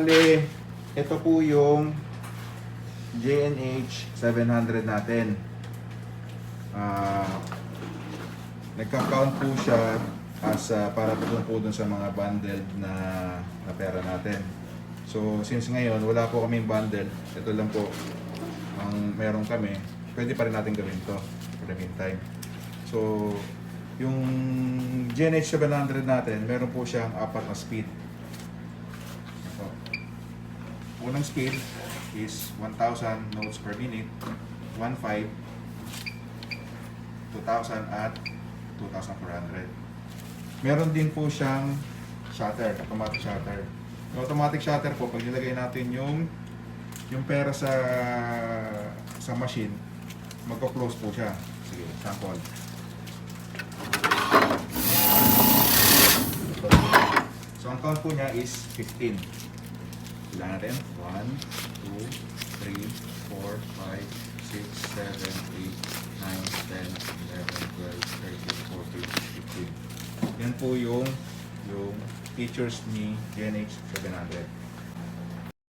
Bali, ito po yung JNH 700 natin. Nagka-count po siya as para po dun sa mga bundled na pera natin. So, since ngayon, wala po kaming bundle, ito lang po ang meron kami, pwede pa rin natin gawin to for the meantime. So, yung GNH 700 natin, meron po siyang apat na speed. Ito. Unang speed is 1,000 notes per minute, 1,500, 2,000 at 2,400. Meron din po siyang shutter, automatic shutter. Yung automatic shutter po, pag nilagay natin yung pera sa machine, magko-close po siya. Sige, sample. So, ang count po niya is 15. Sila natin. 1, 2, 3, 4, 5, 6, 7, 8, 9, 10, 11, 12, 13, 14, 15. Yan po yung features ni GNH 700.